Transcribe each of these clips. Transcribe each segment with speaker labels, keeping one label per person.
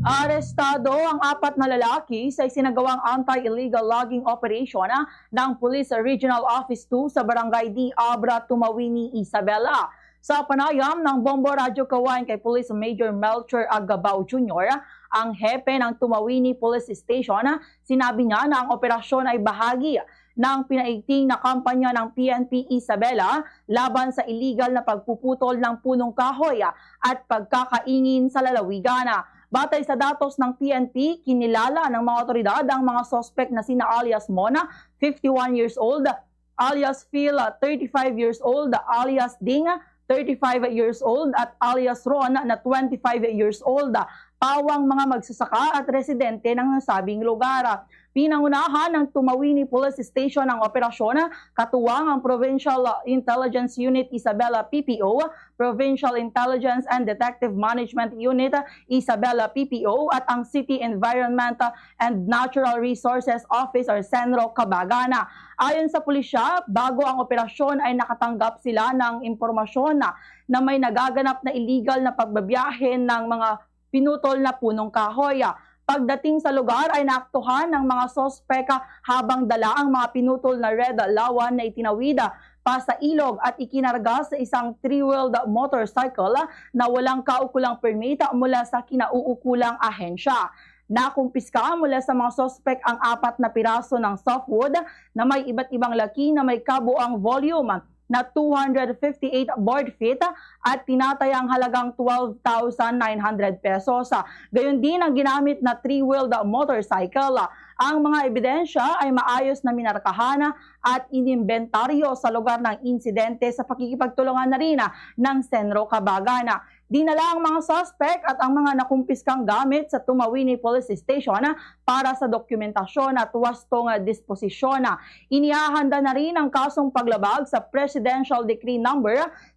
Speaker 1: Arestado ang 4 na lalaki sa isinagawang anti-illegal logging operation ng Police Regional Office 2 sa Barangay D. Abra, Tumawini, Isabela. Sa panayam ng Bombo Radyo Kawain kay Police Major Melcher Agabao Jr., ang hepe ng Tumawini Police Station, sinabi niya na ang operasyon ay bahagi ng pinaigting na kampanya ng PNP Isabela laban sa illegal na pagpuputol ng punong kahoy at pagkakaingin sa lalawigan. Batay sa datos ng PNP, kinilala ng mga otoridad ang mga sospek na sina alias Mona, 51 years old, alias Phil, 35 years old, alias Ding, 35 years old, at alias Ron na 25 years old. Pawang mga magsasaka at residente ng nasabing lugar. Pinangunahan ng Tumawini Police Station ang operasyon, katuwang ang Provincial Intelligence Unit Isabela PPO, Provincial Intelligence and Detective Management Unit Isabela PPO at ang City Environment and Natural Resources Office or CENRO Cabagana. Ayon sa pulisya, bago ang operasyon ay nakatanggap sila ng impormasyon na may nagaganap na illegal na pagbabiyahe ng mga pinutol na punong kahoy. Pagdating sa lugar ay naaktuhan ng mga sospek habang dala ang mga pinutol na red lawan na itinawid pa sa ilog at ikinarga sa isang three-wheeled motorcycle na walang kaukulang permit mula sa kinauukulang ahensya. Nakumpiska mula sa mga sospek ang 4 na piraso ng softwood na may iba't ibang laki na may kabuang volume na 258 board feet at tinatayang halagang 12,900 pesos. Gayon din ang ginamit na three-wheeled motorcycle. Ang mga ebidensya ay maayos na minarkahan at inimbentaryo sa lugar ng insidente sa pakikipagtulungan na rin ng CENRO Cabagana. Dinala ang mga suspect at ang mga nakumpiskang gamit sa Tumawini Police Station para sa dokumentasyon at wastong disposisyon. Inihahanda na rin ang kasong paglabag sa Presidential Decree No.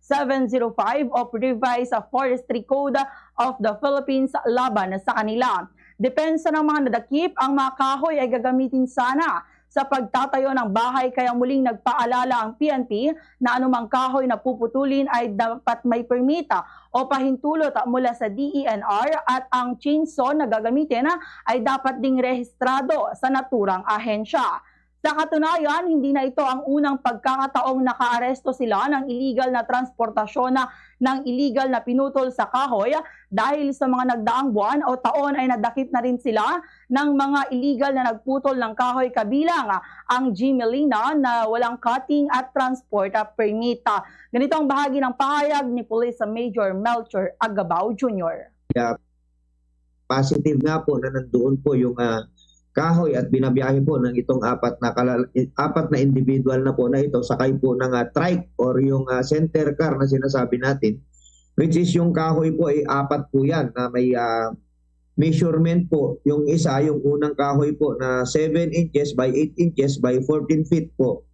Speaker 1: 705 of Revised Forestry Code of the Philippines laban sa kanila. Depensa ng mga nadakip, ang mga kahoy ay gagamitin sana sa pagtatayo ng bahay, kaya muling nagpaalala ang PNP na anumang kahoy na puputulin ay dapat may permita o pahintulot mula sa DENR at ang chainsaw na gagamitin ay dapat ding rehistrado sa naturang ahensya. Sa katunayan, hindi na ito ang unang pagkakataong nakaaresto sila ng illegal na transportasyon ng illegal na pinutol sa kahoy. Dahil sa mga nagdaang buwan o taon ay nadakip na rin sila ng mga illegal na nagputol ng kahoy, kabilang ang G. Melina na walang cutting at transport permit. Ganito ang bahagi ng pahayag ni Police Major Melcher Agabao Jr.
Speaker 2: Positive nga po na nandoon po yung kahoy at binabiyahe po ng itong 4 na individual na po na ito, sakay po ng trike or yung center car na sinasabi natin, which is yung kahoy po ay 4 po yan na may measurement po. Yung isa, yung unang kahoy po na 7 inches by 8 inches by 14 feet po.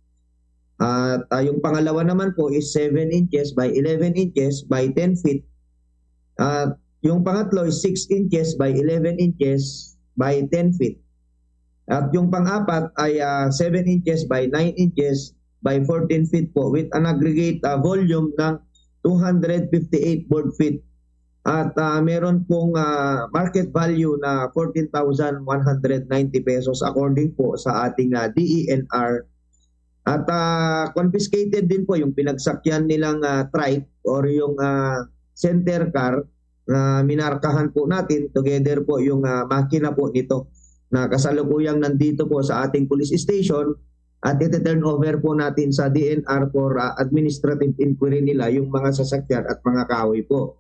Speaker 2: At yung pangalawa naman po is 7 inches by 11 inches by 10 feet. At yung pangatlo is 6 inches by 11 inches by 10 feet. At yung pang-apat ay 7 inches by 9 inches by 14 feet po with an aggregate volume ng 258 board feet. At meron pong market value na 14,190 pesos according po sa ating DENR. At confiscated din po yung pinagsakyan nilang trike or yung center car na minarkahan po natin together po yung makina po nito na kasalukuyang nandito po sa ating police station at iti-turn over po natin sa DNR for administrative inquiry nila yung mga sasakyan at mga kahoy po.